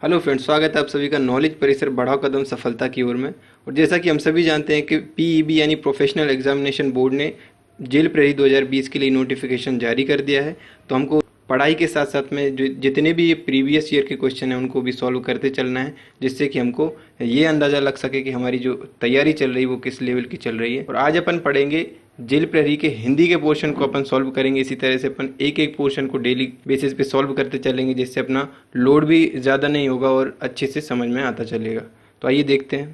Hello friends, स्वागत है आप सभी का नॉलेज परिसर बढ़ाओ कदम सफलता की ओर में। और जैसा कि हम सभी जानते हैं कि पीईबी यानी प्रोफेशनल एग्जामिनेशन बोर्ड ने जेल प्रहरी 2020 के लिए नोटिफिकेशन जारी कर दिया है। तो हमको पढ़ाई के साथ साथ में जो जितने भी प्रीवियस ईयर के क्वेश्चन हैं उनको भी सॉल्व करते चलना है, जिससे कि हमको ये अंदाज़ा लग सके कि हमारी जो तैयारी चल रही है वो किस लेवल की चल रही है। और आज अपन पढ़ेंगे जेल प्रहरी के हिंदी के पोर्शन को अपन सॉल्व करेंगे। इसी तरह से अपन एक एक पोर्शन को डेली बेसिस पे सॉल्व करते चलेंगे, जिससे अपना लोड भी ज़्यादा नहीं होगा और अच्छे से समझ में आता चलेगा। तो आइए देखते हैं।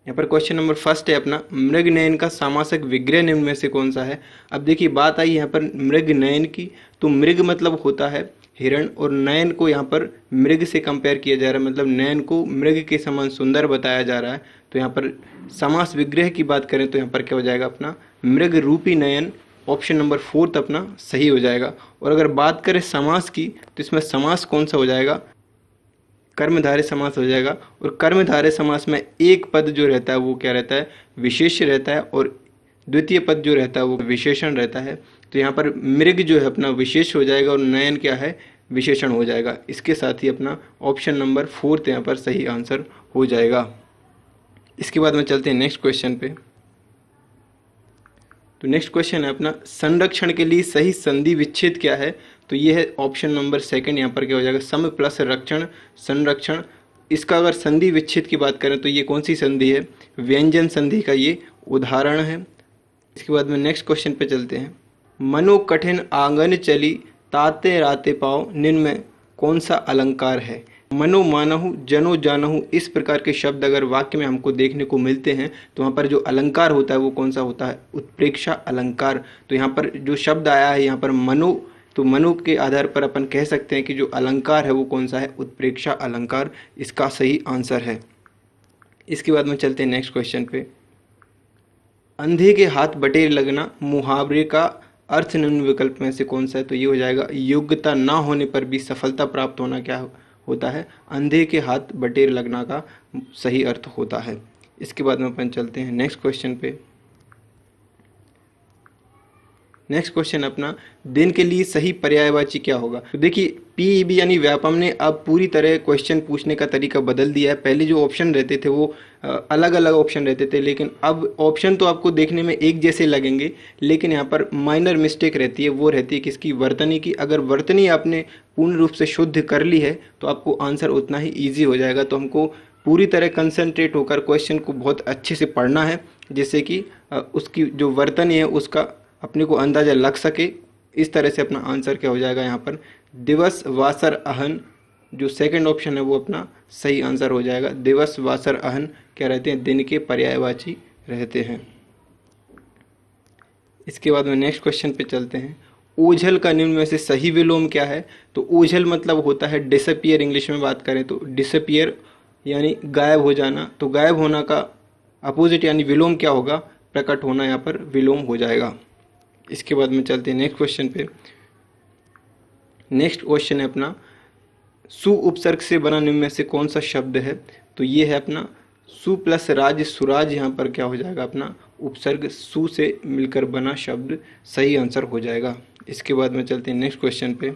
यहाँ पर क्वेश्चन नंबर फर्स्ट है अपना, मृग नयन का सामासिक विग्रह निम्न में से कौन सा है। अब देखिए बात आई यहाँ पर मृग नयन की, तो मृग मतलब होता है हिरण, और नयन को यहाँ पर मृग से कंपेयर किया जा रहा है, मतलब नयन को मृग के समान सुंदर बताया जा रहा है। तो यहाँ पर समास विग्रह की बात करें तो यहाँ पर क्या हो जाएगा अपना मृग रूपी नयन, ऑप्शन नंबर फोर्थ अपना सही हो जाएगा। और अगर बात करें समास की तो इसमें समास कौन सा हो जाएगा, कर्मधारय समास हो जाएगा। और कर्मधारय समास में एक पद जो रहता है वो क्या रहता है, विशेष्य रहता है, और द्वितीय पद जो रहता है वो विशेषण रहता है। तो यहाँ पर मृग जो है अपना विशेष हो जाएगा और नयन क्या है, विशेषण हो जाएगा। इसके साथ ही अपना ऑप्शन नंबर फोर्थ यहाँ पर सही आंसर हो जाएगा। इसके बाद में चलते हैं नेक्स्ट क्वेश्चन पे। तो नेक्स्ट क्वेश्चन है अपना, संरक्षण के लिए सही संधि विच्छेद क्या है। तो ये है ऑप्शन नंबर सेकंड, यहाँ पर क्या हो जाएगा, सम प्लस रक्षण संरक्षण। इसका अगर संधि विच्छेद की बात करें तो ये कौन सी संधि है, व्यंजन संधि का ये उदाहरण है। इसके बाद में नेक्स्ट क्वेश्चन पे चलते हैं। मनो कठिन आंगन चली ताते राते पाओ, निम्न में कौन सा अलंकार है। मनो मानहु जनो जानहु, इस प्रकार के शब्द अगर वाक्य में हमको देखने को मिलते हैं तो वहाँ पर जो अलंकार होता है वो कौन सा होता है, उत्प्रेक्षा अलंकार। तो यहाँ पर जो शब्द आया है यहाँ पर मनो, तो मनो के आधार पर अपन कह सकते हैं कि जो अलंकार है वो कौन सा है, उत्प्रेक्षा अलंकार इसका सही आंसर है। इसके बाद में चलते हैं नेक्स्ट क्वेश्चन पे। अंधे के हाथ बटेर लगना मुहावरे का अर्थ निम्न विकल्प में से कौन सा है। तो ये हो जाएगा, योग्यता ना होने पर भी सफलता प्राप्त होना क्या होता है, अंधे के हाथ बटेर लगना का सही अर्थ होता है। इसके बाद में अपन चलते हैं नेक्स्ट क्वेश्चन पे। नेक्स्ट क्वेश्चन अपना, दिन के लिए सही पर्यायवाची क्या होगा। तो देखिए पीईबी यानी व्यापम ने अब पूरी तरह क्वेश्चन पूछने का तरीका बदल दिया है। पहले जो ऑप्शन रहते थे वो अलग अलग ऑप्शन रहते थे, लेकिन अब ऑप्शन तो आपको देखने में एक जैसे लगेंगे, लेकिन यहाँ पर माइनर मिस्टेक रहती है, वो रहती है किसकी, वर्तनी की। अगर वर्तनी आपने पूर्ण रूप से शुद्ध कर ली है तो आपको आंसर उतना ही ईजी हो जाएगा। तो हमको पूरी तरह कंसंट्रेट होकर क्वेश्चन को बहुत अच्छे से पढ़ना है, जिससे कि उसकी जो वर्तनी है उसका अपने को अंदाज़ा लग सके। इस तरह से अपना आंसर क्या हो जाएगा यहाँ पर, दिवस वासर अहन, जो सेकंड ऑप्शन है वो अपना सही आंसर हो जाएगा। दिवस वासर अहन क्या रहते हैं, दिन के पर्यायवाची रहते हैं। इसके बाद में नेक्स्ट क्वेश्चन पे चलते हैं। ओझल का निम्न में से सही विलोम क्या है। तो ओझल मतलब होता है डिसअपियर, इंग्लिश में बात करें तो डिसअपियर यानी गायब हो जाना। तो गायब होना का अपोजिट यानी विलोम क्या होगा, प्रकट होना, यहाँ पर विलोम हो जाएगा। इसके बाद में चलते हैं नेक्स्ट क्वेश्चन पे। नेक्स्ट क्वेश्चन है अपना, सु उपसर्ग से बना निम्न में से कौन सा शब्द है। तो ये है अपना सु प्लस राज सुराज, यहाँ पर क्या हो जाएगा अपना उपसर्ग सु से मिलकर बना शब्द सही आंसर हो जाएगा। इसके बाद में चलते हैं नेक्स्ट क्वेश्चन पे।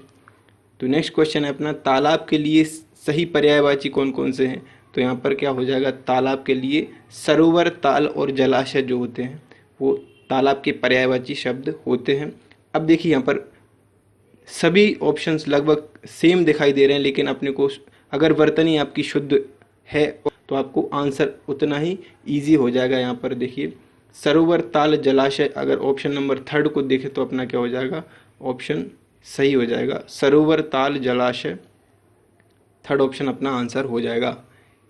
तो नेक्स्ट क्वेश्चन है अपना, तालाब के लिए सही पर्यायवाची कौन कौन से हैं। तो यहाँ पर क्या हो जाएगा, तालाब के लिए सरोवर, ताल और जलाशय जो होते हैं वो तालाब के पर्यायवाची शब्द होते हैं। अब देखिए यहाँ पर सभी ऑप्शंस लगभग सेम दिखाई दे रहे हैं, लेकिन अपने को अगर वर्तनी आपकी शुद्ध है तो आपको आंसर उतना ही इजी हो जाएगा। यहाँ पर देखिए सरोवर, ताल, जलाशय, अगर ऑप्शन नंबर थर्ड को देखें तो अपना क्या हो जाएगा, ऑप्शन सही हो जाएगा, सरोवर, ताल, जलाशय, थर्ड ऑप्शन अपना आंसर हो जाएगा।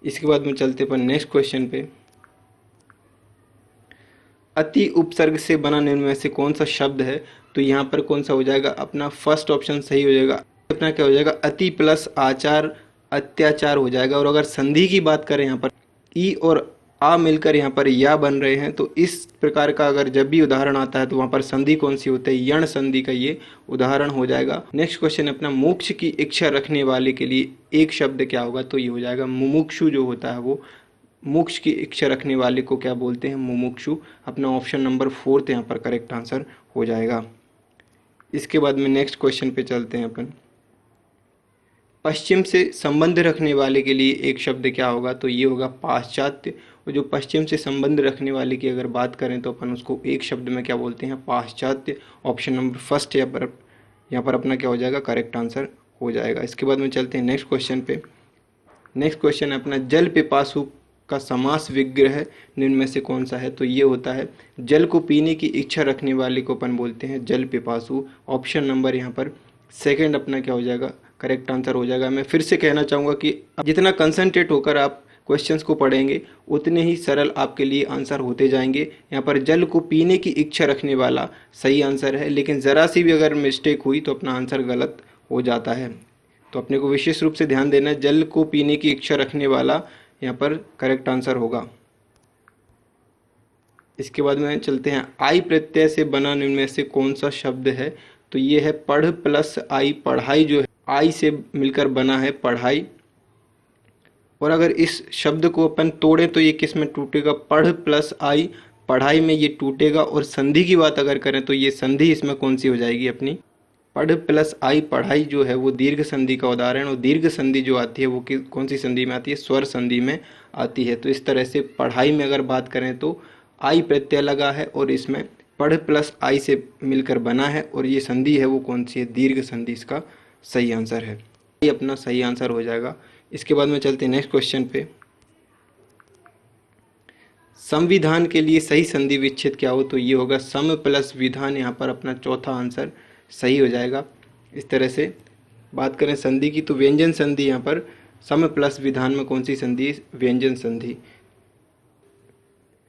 इसके बाद में चलते अपन नेक्स्ट क्वेश्चन पे। अति उपसर्ग से बना निम्न में से कौन सा शब्द है। तो यहाँ पर कौन सा हो जाएगा, अपना फर्स्ट ऑप्शन सही हो जाएगा। अपना क्या हो जाएगा, अति प्लस आचार अत्याचार हो जाएगा। और अगर संधि की बात करें यहाँ पर ई और आ मिलकर यहाँ पर या बन रहे हैं, तो इस प्रकार का अगर जब भी उदाहरण आता है तो वहाँ पर संधि कौन सी होती है, यण संधि का ये उदाहरण हो जाएगा। नेक्स्ट क्वेश्चन अपना, मोक्ष की इच्छा रखने वाले के लिए एक शब्द क्या होगा। तो ये हो जाएगा मुमुक्षु, जो होता है वो मोक्ष की इच्छा रखने वाले को क्या बोलते हैं, मुमुक्षु। अपना ऑप्शन नंबर फोर्थ यहाँ पर करेक्ट आंसर हो जाएगा। इसके बाद में नेक्स्ट क्वेश्चन पे चलते हैं अपन। पश्चिम से संबंध रखने वाले के लिए एक शब्द क्या होगा, तो ये होगा पाश्चात्य। और जो पश्चिम से संबंध रखने वाले की अगर बात करें तो अपन उसको एक शब्द में क्या बोलते हैं, पाश्चात्य। ऑप्शन नंबर फर्स्ट यहाँ पर अपना क्या हो जाएगा, करेक्ट आंसर हो जाएगा। इसके बाद में चलते हैं नेक्स्ट क्वेश्चन पे। नेक्स्ट क्वेश्चन है अपना, जल पिपासु का समास विग्रह निम्न में से कौन सा है, तो ये होता है जल को पीने की इच्छा रखने वाले को अपन बोलते हैं जल पिपासु। ऑप्शन नंबर यहाँ पर सेकंड अपना क्या हो जाएगा, करेक्ट आंसर हो जाएगा। मैं फिर से कहना चाहूँगा कि जितना कंसंट्रेट होकर आप क्वेश्चंस को पढ़ेंगे उतने ही सरल आपके लिए आंसर होते जाएंगे। यहाँ पर जल को पीने की इच्छा रखने वाला सही आंसर है, लेकिन ज़रा सी भी अगर मिस्टेक हुई तो अपना आंसर गलत हो जाता है। तो अपने को विशेष रूप से ध्यान देना है, जल को पीने की इच्छा रखने वाला यहाँ पर करेक्ट आंसर होगा। इसके बाद में चलते हैं, आई प्रत्यय से बना निम्न में से कौन सा शब्द है, तो ये है पढ़ प्लस आई। पढ़ाई जो है आई से मिलकर बना है पढ़ाई। और अगर इस शब्द को अपन तोड़े तो ये किस में टूटेगा, पढ़ प्लस आई पढ़ाई में ये टूटेगा। और संधि की बात अगर करें तो ये संधि इसमें कौन सी हो जाएगी अपनी, पढ़ प्लस आई पढ़ाई जो है वो दीर्घ संधि का उदाहरण। और दीर्घ संधि जो आती है वो कौन सी संधि में आती है, स्वर संधि में आती है। तो इस तरह से पढ़ाई में अगर बात करें तो आई प्रत्यय लगा है और इसमें पढ़ प्लस आई से मिलकर बना है, और ये संधि है वो कौन सी है, दीर्घ संधि इसका सही आंसर है। ये अपना सही आंसर हो जाएगा। इसके बाद में चलते हैं नेक्स्ट क्वेश्चन पे। संविधान के लिए सही संधि विच्छेद क्या हो, तो ये होगा सम प्लस विधान। यहाँ पर अपना चौथा आंसर सही हो जाएगा। इस तरह से बात करें संधि की तो व्यंजन संधि, यहाँ पर सम प्लस विधान में कौन सी संधि, व्यंजन संधि।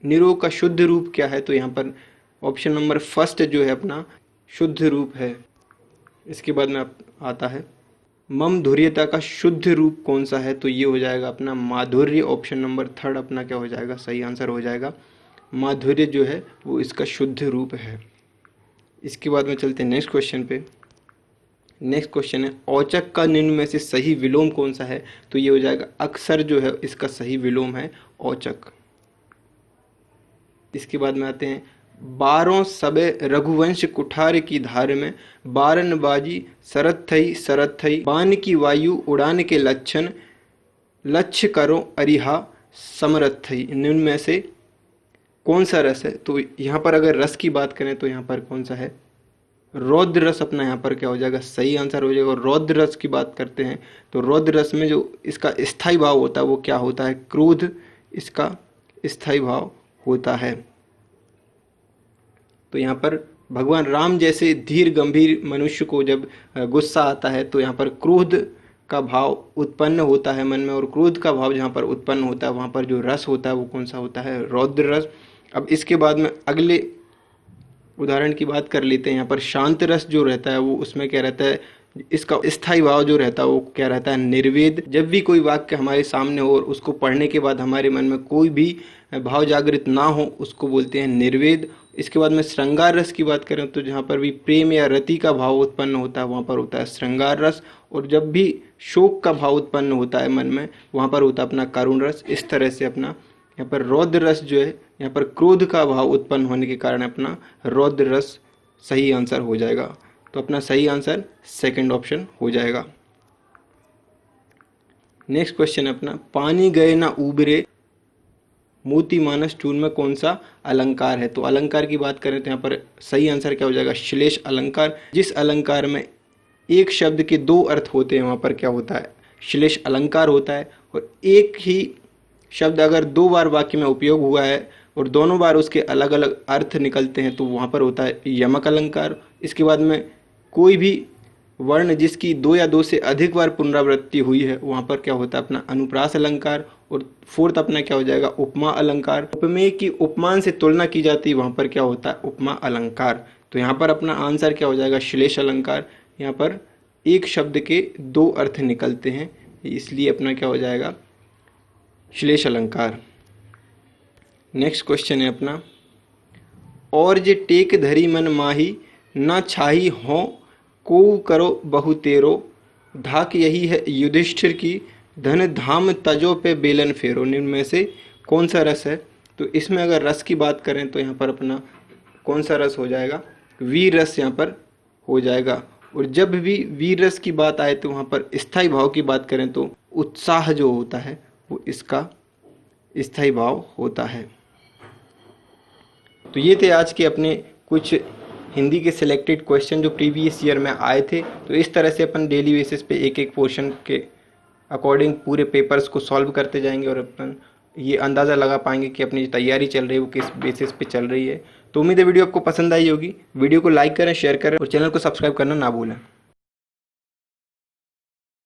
निरोग का शुद्ध रूप क्या है, तो यहाँ पर ऑप्शन नंबर फर्स्ट जो है अपना शुद्ध रूप है। इसके बाद में आता है मम धुर्यता का शुद्ध रूप कौन सा है, तो ये हो जाएगा अपना माधुर्य। ऑप्शन नंबर थर्ड अपना क्या हो जाएगा, सही आंसर हो जाएगा। माधुर्य जो है वो इसका शुद्ध रूप है। इसके बाद में चलते हैं नेक्स्ट क्वेश्चन पे। नेक्स्ट क्वेश्चन है, औचक का निम्न में से सही विलोम कौन सा है, तो ये हो जाएगा अक्सर जो है इसका सही विलोम है औचक। इसके बाद में आते हैं, बारों सबे रघुवंश कुठार की धार में बारन बाजी सरत थई बान की वायु उड़ान के लक्षण लक्ष्य करो अरिहा समरथ थई। निम्न में से कौन सा रस है, तो यहाँ पर अगर रस की बात करें तो यहाँ पर कौन सा है, रौद्र रस अपना यहाँ पर क्या हो जाएगा, सही आंसर हो जाएगा। और रौद्र रस की बात करते हैं तो रौद्र रस में जो इसका स्थायी भाव होता है वो क्या होता है, क्रोध इसका स्थायी भाव होता है। तो यहाँ पर भगवान राम जैसे धीर गंभीर मनुष्य को जब गुस्सा आता है तो यहाँ पर क्रोध का भाव उत्पन्न होता है मन में, और क्रोध का भाव जहाँ पर उत्पन्न होता है वहाँ पर जो रस होता है वो कौन सा होता है, रौद्र रस। अब इसके बाद में अगले उदाहरण की बात कर लेते हैं। यहाँ पर शांत रस जो रहता है वो उसमें क्या रहता है, इसका स्थायी भाव जो रहता है वो क्या रहता है, निर्वेद। जब भी कोई वाक्य हमारे सामने हो और उसको पढ़ने के बाद हमारे मन में कोई भी भाव जागृत ना हो उसको बोलते हैं निर्वेद। इसके बाद में श्रृंगार रस की बात करें तो जहाँ पर भी प्रेम या रति का भाव उत्पन्न होता है वहाँ पर होता है श्रृंगार रस। और जब भी शोक का भाव उत्पन्न होता है मन में वहाँ पर होता है अपना करुण रस। इस तरह से अपना यहाँ पर रौद्र रस जो है, यहाँ पर क्रोध का भाव उत्पन्न होने के कारण अपना रौद्र रस सही आंसर हो जाएगा। तो अपना सही आंसर सेकंड ऑप्शन हो जाएगा। नेक्स्ट क्वेश्चन है अपना, पानी गए ना उबरे मोती मानस चूर्ण में कौन सा अलंकार है, तो अलंकार की बात करें तो यहाँ पर सही आंसर क्या हो जाएगा, श्लेष अलंकार। जिस अलंकार में एक शब्द के दो अर्थ होते हैं वहाँ पर क्या होता है, श्लेष अलंकार होता है। और एक ही शब्द अगर दो बार वाक्य में उपयोग हुआ है और दोनों बार उसके अलग अलग अर्थ निकलते हैं तो वहाँ पर होता है यमक अलंकार। इसके बाद में कोई भी वर्ण जिसकी दो या दो से अधिक बार पुनरावृत्ति हुई है वहाँ पर क्या होता है अपना अनुप्रास अलंकार। और फोर्थ अपना क्या हो जाएगा, उपमा अलंकार। उपमेय की उपमान से तुलना की जाती है वहाँ पर क्या होता है, उपमा अलंकार। तो यहाँ पर अपना आंसर क्या हो जाएगा, श्लेष अलंकार। यहाँ पर एक शब्द के दो अर्थ निकलते हैं इसलिए अपना क्या हो जाएगा, श्लेष अलंकार। नेक्स्ट क्वेश्चन है अपना, और जे टेक धरी मन माही न छाही हो को करो बहु तेरो ढाक यही है युधिष्ठिर की धन धाम तजो पे बेलन फेरो। निम्न में से कौन सा रस है, तो इसमें अगर रस की बात करें तो यहाँ पर अपना कौन सा रस हो जाएगा, वीर रस यहाँ पर हो जाएगा। और जब भी वीर रस की बात आए तो वहाँ पर स्थायी भाव की बात करें तो उत्साह जो होता है वो इसका स्थायी भाव होता है। तो ये थे आज के अपने कुछ हिंदी के सिलेक्टेड क्वेश्चन जो प्रीवियस ईयर में आए थे। तो इस तरह से अपन डेली बेसिस पे एक एक पोर्शन के अकॉर्डिंग पूरे पेपर्स को सॉल्व करते जाएंगे और अपन ये अंदाज़ा लगा पाएंगे कि अपनी जो तैयारी चल रही है वो किस बेसिस पे चल रही है। तो उम्मीद है वीडियो आपको पसंद आई होगी। वीडियो को लाइक करें, शेयर करें और चैनल को सब्सक्राइब करना ना भूलें।